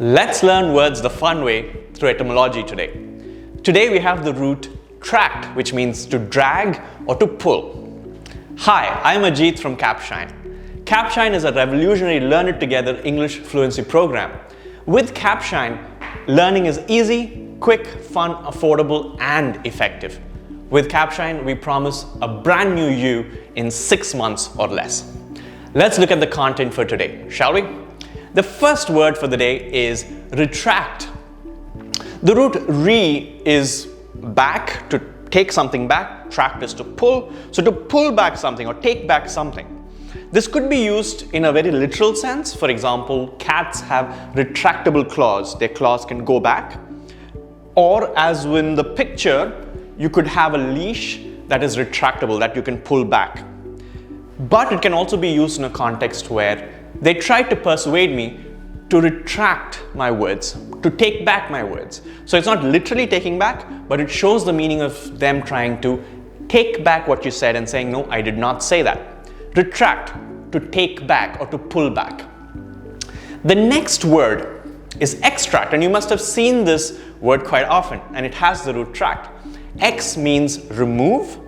Let's learn words the fun way through etymology today. Today we have the root tract, which means to drag or to pull. Hi, I'm Ajeeth from Capshine. Capshine is a revolutionary learn it together English fluency program. With Capshine, learning is easy, quick, fun, affordable, and effective. With Capshine, we promise a brand new you in 6 months or less. Let's look at the content for today, shall we? The first word for the day is retract. The root re is back, to take something back. Tract is to pull. So to pull back something or take back something. This could be used in a very literal sense. For example, cats have retractable claws. Their claws can go back. Or as in the picture, you could have a leash that is retractable, that you can pull back. But it can also be used in a context where they tried to persuade me to retract my words, to take back my words. So it's not literally taking back, but it shows the meaning of them trying to take back what you said and saying, no, I did not say that. Retract, to take back or to pull back. The next word is extract, and you must have seen this word quite often, and it has the root tract. Ex means remove.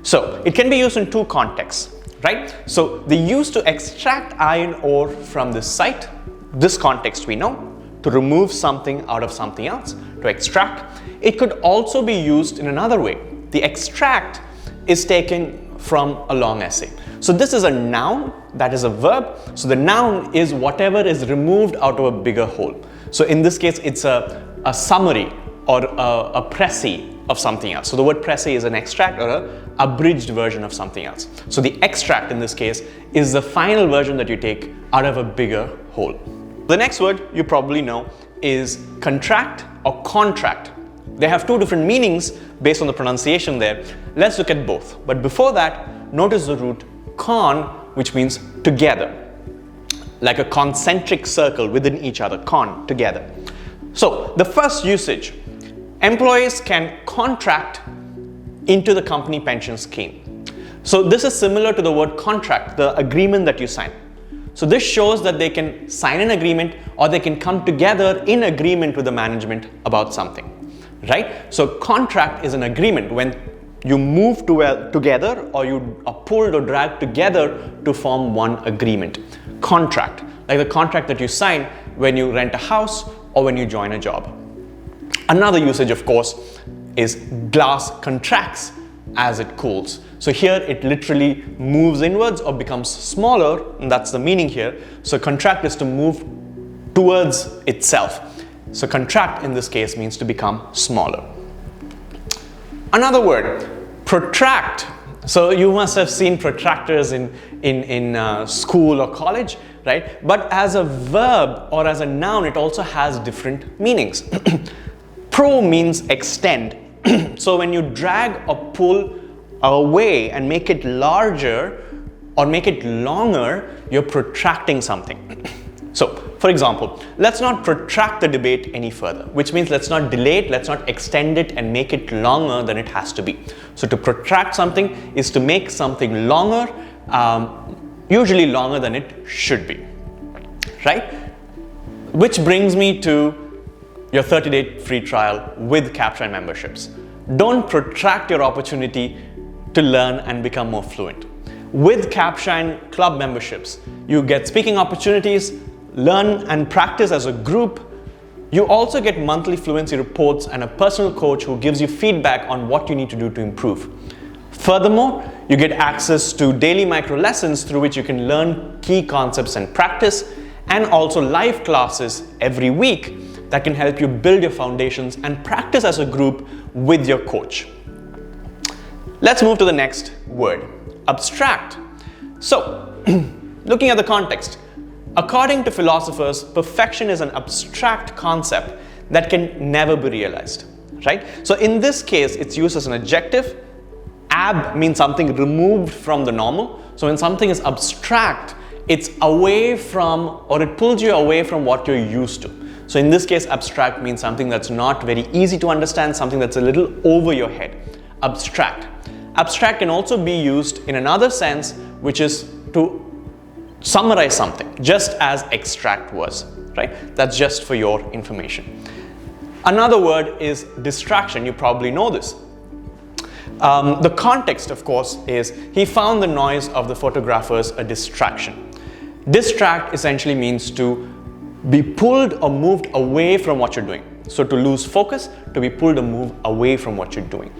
So it can be used in two contexts. Right? So they used to extract iron ore from this site. This context we know, to remove something out of something else, to extract. It could also be used in another way. The extract is taken from a long essay. So this is a noun, that is a verb. So the noun is whatever is removed out of a bigger whole. So in this case, it's a summary or a précis of something else. So the word précis is an extract or an abridged version of something else. So the extract in this case is the final version that you take out of a bigger whole. The next word you probably know is contract or contract. They have two different meanings based on the pronunciation there. Let's look at both. But before that, notice the root con, which means together. Like a concentric circle within each other, con, together. So the first usage, employees can contract into the company pension scheme. So this is similar to the word contract, the agreement that you sign. So this shows that they can sign an agreement or they can come together in agreement with the management about something, right? So contract is an agreement when you move together or you are pulled or dragged together to form one agreement. Contract, like the contract that you sign when you rent a house or when you join a job. Another usage, of course, is glass contracts as it cools. So here it literally moves inwards or becomes smaller, and that's the meaning here. So contract is to move towards itself. So contract in this case means to become smaller. Another word, protract. So you must have seen protractors in school or college, right? But as a verb or as a noun, it also has different meanings. Pro means extend. So when you drag or pull away and make it larger or make it longer, you're protracting something. So, for example, let's not protract the debate any further, which means let's not delay it, let's not extend it and make it longer than it has to be. So to protract something is to make something longer, usually longer than it should be, right? Which brings me to your 30-day free trial with Capshine memberships. Don't protract your opportunity to learn and become more fluent. With Capshine club memberships, you get speaking opportunities, learn and practice as a group. You also get monthly fluency reports and a personal coach who gives you feedback on what you need to do to improve. Furthermore, you get access to daily micro lessons through which you can learn key concepts and practice, and also live classes every week that can help you build your foundations and practice as a group with your coach. Let's move to the next word, abstract. So, looking at the context, according to philosophers, perfection is an abstract concept that can never be realized, right? So in this case, it's used as an adjective. Ab means something removed from the normal. So when something is abstract, it's away from, or it pulls you away from what you're used to. So in this case, abstract means something that's not very easy to understand, something that's a little over your head. Abstract. Abstract can also be used in another sense, which is to summarize something, just as extract was, right? That's just for your information. Another word is distraction. You probably know this. The context, of course, is he found the noise of the photographers a distraction. Distract essentially means to be pulled or moved away from what you're doing. So to lose focus, to be pulled or moved away from what you're doing.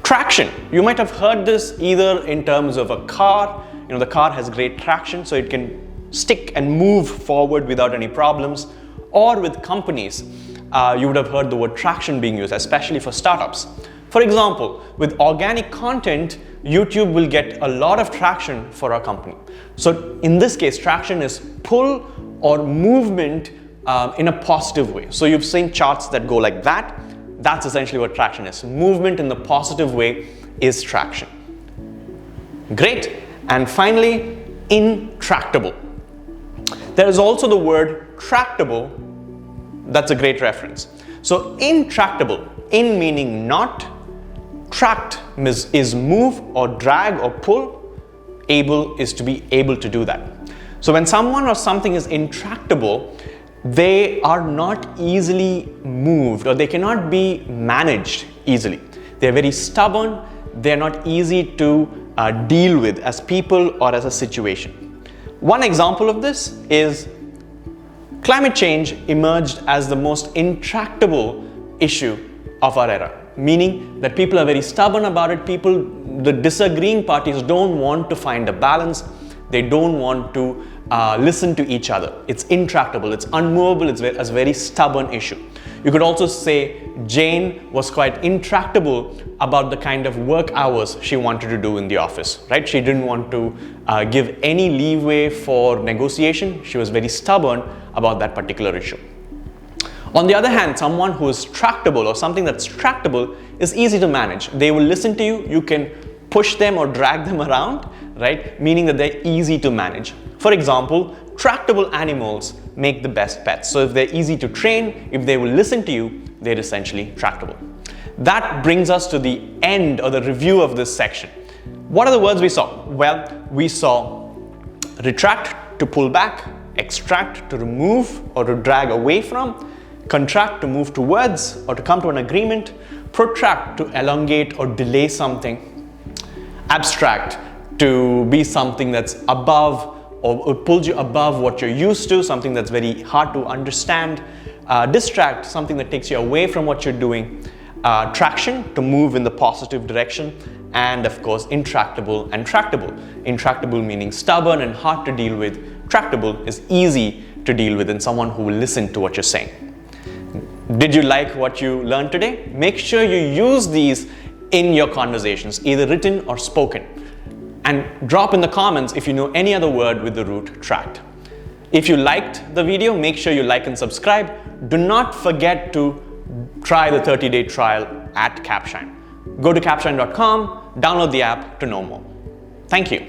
Traction. You might have heard this either in terms of a car. You know, the car has great traction, so it can stick and move forward without any problems. Or with companies, you would have heard the word traction being used, especially for startups. For example, with organic content, YouTube will get a lot of traction for our company. So in this case, traction is pull or movement in a positive way. So you've seen charts that go like that. That's essentially what traction is. Movement in the positive way is traction. Great. And finally, intractable. There is also the word tractable. That's a great reference. So intractable, in meaning not, tract is move or drag or pull, able is to be able to do that. So when someone or something is intractable, they are not easily moved or they cannot be managed easily. They're very stubborn, they're not easy to deal with as people or as a situation. One example of this is climate change emerged as the most intractable issue of our era, meaning that people are very stubborn about it. The disagreeing parties don't want to find a balance. They don't want to listen to each other. It's intractable, it's unmovable, it's a very stubborn issue. You could also say Jane was quite intractable about the kind of work hours she wanted to do in the office, right? She didn't want to give any leeway for negotiation. She was very stubborn about that particular issue. On the other hand, someone who is tractable or something that's tractable is easy to manage. They will listen to you. You can push them or drag them around, right? Meaning that they're easy to manage. For example, tractable animals make the best pets. So if they're easy to train, if they will listen to you, they're essentially tractable. That brings us to the end or the review of this section. What are the words we saw? Well, we saw retract, to pull back, extract, to remove or to drag away from, contract, to move towards or to come to an agreement, protract, to elongate or delay something, abstract, to be something that's above or pulls you above what you're used to, something that's very hard to understand, distract, something that takes you away from what you're doing, traction, to move in the positive direction, and of course intractable and tractable. Intractable meaning stubborn and hard to deal with. Tractable is easy to deal with and someone who will listen to what you're saying. Did you like what you learned today? Make sure you use these in your conversations, either written or spoken. And drop in the comments if you know any other word with the root tract. If you liked the video, make sure you like and subscribe. Do not forget to try the 30-day trial at Capshine. Go to capshine.com, download the app to know more. Thank you.